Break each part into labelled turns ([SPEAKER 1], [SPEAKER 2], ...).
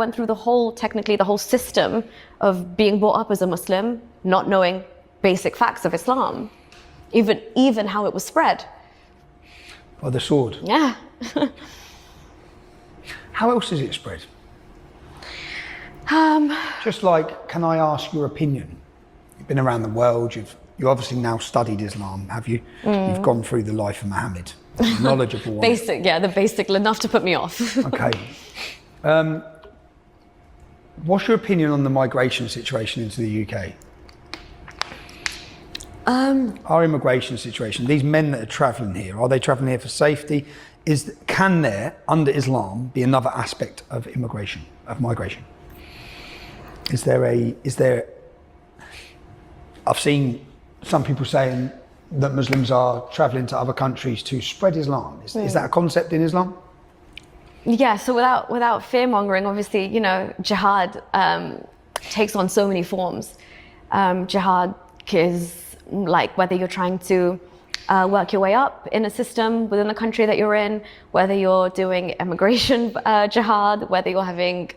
[SPEAKER 1] went through technically the whole system of being brought up as a Muslim, not knowing basic facts of Islam, even how it was spread.
[SPEAKER 2] By the sword?
[SPEAKER 1] Yeah.
[SPEAKER 2] How else is it spread? Just like, can I ask your opinion? You've been around the world, you obviously now studied Islam, have you? You've gone through the life of Muhammad. Knowledgeable one.
[SPEAKER 1] Basic, yeah, the basic, enough to put me off.
[SPEAKER 2] Okay. What's your opinion on the migration situation into the UK? Our immigration situation, these men that are travelling here, are they travelling here for safety? Can there, under Islam, be another aspect of immigration, of migration? I've seen some people saying that Muslims are travelling to other countries to spread Islam. Is that a concept in Islam?
[SPEAKER 1] Yeah, so without fear-mongering, obviously, jihad takes on so many forms. Jihad is like whether you're trying to work your way up in a system within the country that you're in, whether you're doing immigration jihad, whether you're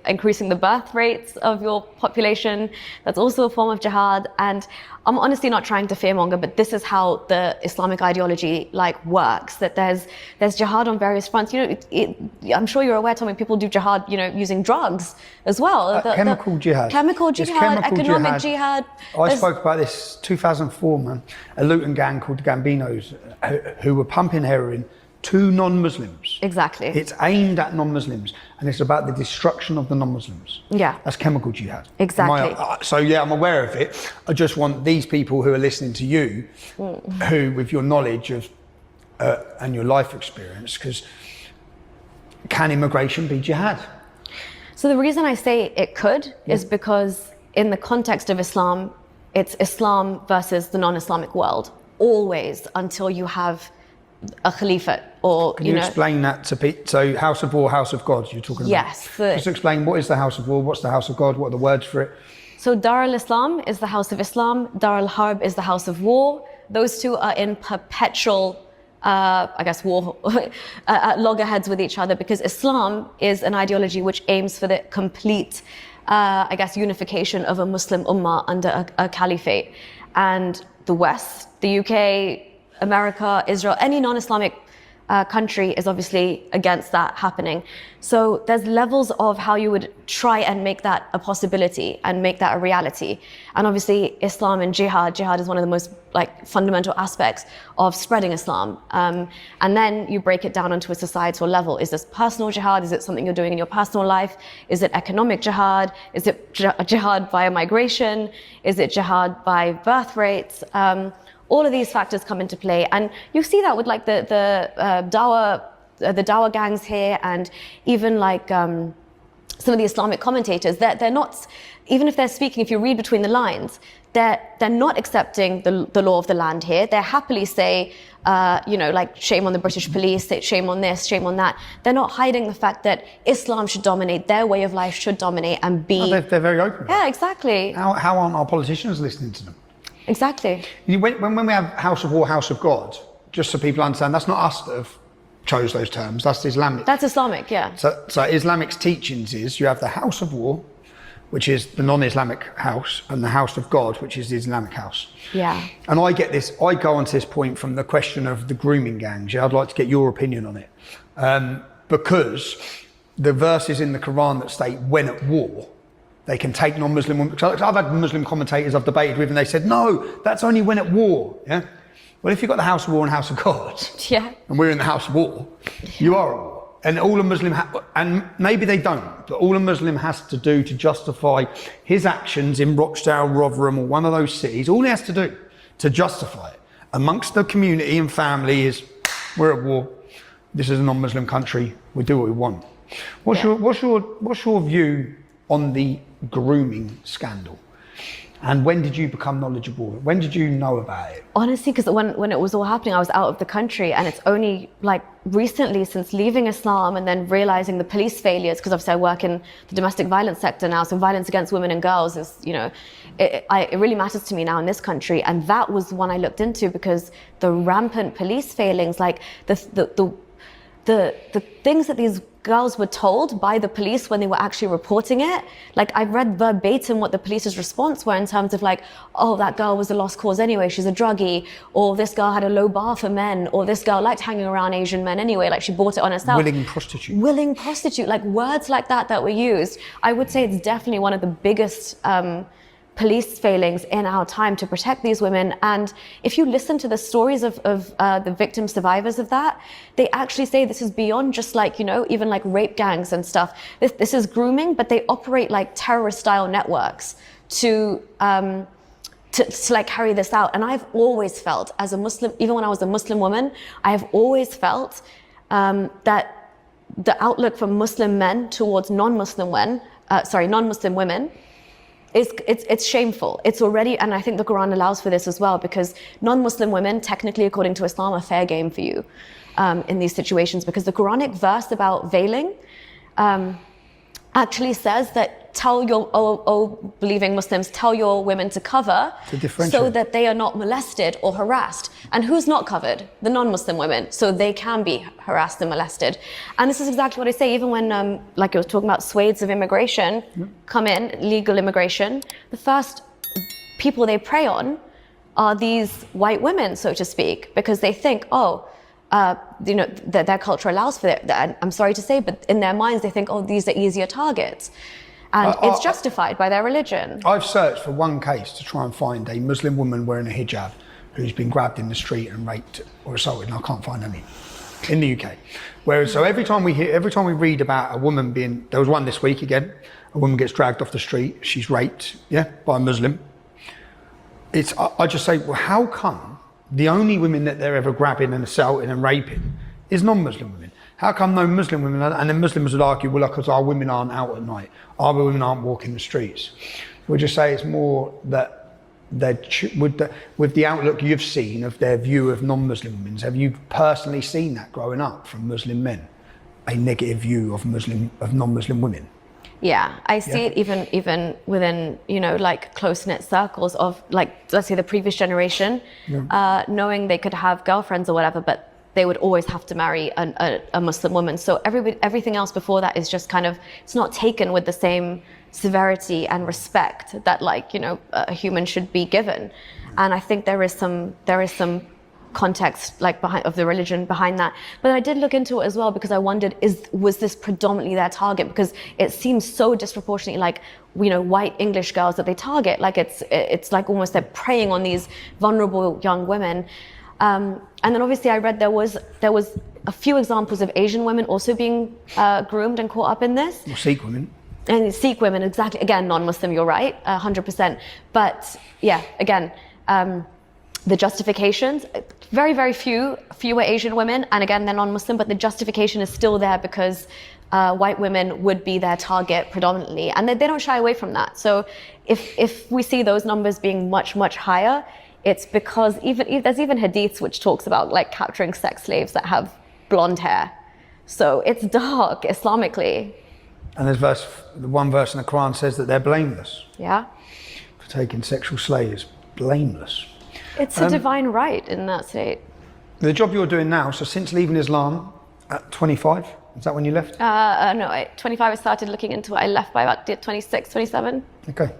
[SPEAKER 1] increasing the birth rates of your population, that's also a form of jihad. And I'm honestly not trying to fearmonger, but this is how the Islamic ideology works, that there's jihad on various fronts. I'm sure you're aware, Tommy, people do jihad, using drugs as well.
[SPEAKER 2] Chemical jihad.
[SPEAKER 1] Chemical jihad, economic jihad.
[SPEAKER 2] I spoke about this 2004, man. A Luton gang called the Gambinos who were pumping heroin to non-Muslims.
[SPEAKER 1] Exactly.
[SPEAKER 2] It's aimed at non-Muslims and it's about the destruction of the non-Muslims.
[SPEAKER 1] Yeah.
[SPEAKER 2] That's chemical jihad.
[SPEAKER 1] Exactly.
[SPEAKER 2] So yeah, I'm aware of it. I just want these people who are listening to you, who with your knowledge of and your life experience, because can immigration be jihad?
[SPEAKER 1] So the reason I say it could is because in the context of Islam, it's Islam versus the non-Islamic world, always, until you have a caliphate, or
[SPEAKER 2] Can you explain that to people? So House of War, House of God, you're talking about?
[SPEAKER 1] Yes.
[SPEAKER 2] Just explain, what is the House of War, what's the House of God, what are the words for it?
[SPEAKER 1] So Dar al-Islam is the House of Islam, Dar al-Harb is the House of War. Those two are in perpetual, war, loggerheads with each other, because Islam is an ideology which aims for the complete, unification of a Muslim ummah under a caliphate. And the West, the UK, America, Israel, any non-Islamic country is obviously against that happening. So there's levels of how you would try and make that a possibility and make that a reality. And obviously Islam and jihad is one of the most fundamental aspects of spreading Islam. And then you break it down onto a societal level. Is this personal jihad? Is it something you're doing in your personal life? Is it economic jihad? Is it jihad via migration? Is it jihad by birth rates? All of these factors come into play, and you see that with the Dawah gangs here, and even some of the Islamic commentators. They're not, even if they're speaking, if you read between the lines, they're not accepting the law of the land here. They happily say, shame on the British police, shame on this, shame on that. They're not hiding the fact that Islam should dominate, their way of life should dominate and be.
[SPEAKER 2] No, they're very open.
[SPEAKER 1] Yeah, exactly.
[SPEAKER 2] How aren't our politicians listening to them?
[SPEAKER 1] Exactly.
[SPEAKER 2] When we have House of War, House of God, just so people understand, that's not us that have chose those terms, that's Islamic.
[SPEAKER 1] That's Islamic, yeah.
[SPEAKER 2] So Islamic's teachings is you have the House of War, which is the non-Islamic house, and the House of God, which is the Islamic house.
[SPEAKER 1] Yeah.
[SPEAKER 2] And I go on to this point from the question of the grooming gangs. Yeah, I'd like to get your opinion on it. Because the verses in the Quran that state when at war, they can take non-Muslim women. I've had Muslim commentators I've debated with, and they said, no, that's only when at war. Yeah. Well, if you've got the House of War and House of God, and we're in the House of War, you are at war. And all a Muslim, and maybe they don't, but all a Muslim has to do to justify his actions in Rochdale, Rotherham, or one of those cities, all he has to do to justify it amongst the community and family is, we're at war. This is a non-Muslim country. We do what we want. What's your view on the grooming scandal? And when did you become knowledgeable? When did you know about it?
[SPEAKER 1] Honestly, because when it was all happening, I was out of the country, and it's only recently, since leaving Islam and then realizing the police failures, because obviously I work in the domestic violence sector now, so violence against women and girls is, it really matters to me now in this country. And that was one I looked into, because the rampant police failings, the things that these girls were told by the police when they were actually reporting it, like I've read verbatim what the police's response were in terms of like, oh, that girl was a lost cause anyway, she's a druggie, or this girl had a low bar for men, or this girl liked hanging around Asian men anyway, like she bought it on herself.
[SPEAKER 2] Willing prostitute.
[SPEAKER 1] Willing prostitute, like words like that were used. I would say it's definitely one of the biggest police failings in our time to protect these women. And if you listen to the stories of the victim survivors of that, they actually say this is beyond just like, you know, even like rape gangs and stuff. This is grooming, but they operate like terrorist style networks to like carry this out. And I've always felt as a Muslim, even when I was a Muslim woman, I have always felt that the outlook for Muslim men towards non-Muslim women, it's shameful. It's already, and I think the Quran allows for this as well, because non-Muslim women, technically according to Islam, are fair game for you in these situations, because the Quranic verse about veiling actually says that tell your, oh believing Muslims, tell your women to cover so that they are not molested or harassed. And who's not covered? The non-Muslim women, so they can be harassed and molested. And this is exactly what I say, even when, like I was talking about swathes of immigration come in, legal immigration, the first people they prey on are these white women, so to speak, because they think, you know, their culture allows for it. I'm sorry to say, but in their minds, they think, oh, these are easier targets. And it's justified by their religion. I've
[SPEAKER 2] searched for one case to try and find a Muslim woman wearing a hijab who's been grabbed in the street and raped or assaulted, and I can't find any in the UK. Whereas, so every time we read about a woman being, there was one this week again, a woman gets dragged off the street, she's raped, by a Muslim. I just say, well, how come the only women that they're ever grabbing and assaulting and raping is non-Muslim women? How come no Muslim women, and then Muslims would argue, well, because our women aren't out at night, our women aren't walking the streets. We'll just say it's more that with the outlook you've seen of their view of non-Muslim women, have you personally seen that growing up from Muslim men, a negative view of non-Muslim women?
[SPEAKER 1] Yeah, I see it even within, you know, like close-knit circles of, like, let's say the previous generation, knowing they could have girlfriends or whatever, but they would always have to marry a Muslim woman. So everything else before that is just kind of, it's not taken with the same severity and respect that, like, you know, a human should be given. And I think there is some context, like, of the religion behind that. But I did look into it as well, because I wondered, was this predominantly their target? Because it seems so disproportionately like, you know, white English girls that they target. Like it's like almost they're preying on these vulnerable young women. And then obviously I read there was a few examples of Asian women also being groomed and caught up in this.
[SPEAKER 2] Or Sikh women.
[SPEAKER 1] And Sikh women, exactly. Again, non-Muslim, you're right, 100%. But yeah, again, the justifications, very, very fewer Asian women, and again, they're non-Muslim, but the justification is still there because white women would be their target predominantly, and they don't shy away from that. So if we see those numbers being much, much higher, it's because there's even hadiths which talks about, like, capturing sex slaves that have blonde hair. So it's dark Islamically.
[SPEAKER 2] And there's one verse in the Quran says that they're blameless.
[SPEAKER 1] Yeah.
[SPEAKER 2] For taking sexual slaves, blameless.
[SPEAKER 1] It's a divine right in that state.
[SPEAKER 2] The job you're doing now, so since leaving Islam at 25, is that when you left?
[SPEAKER 1] No, at 25 I started looking into it. I left by about 26, 27.
[SPEAKER 2] Okay.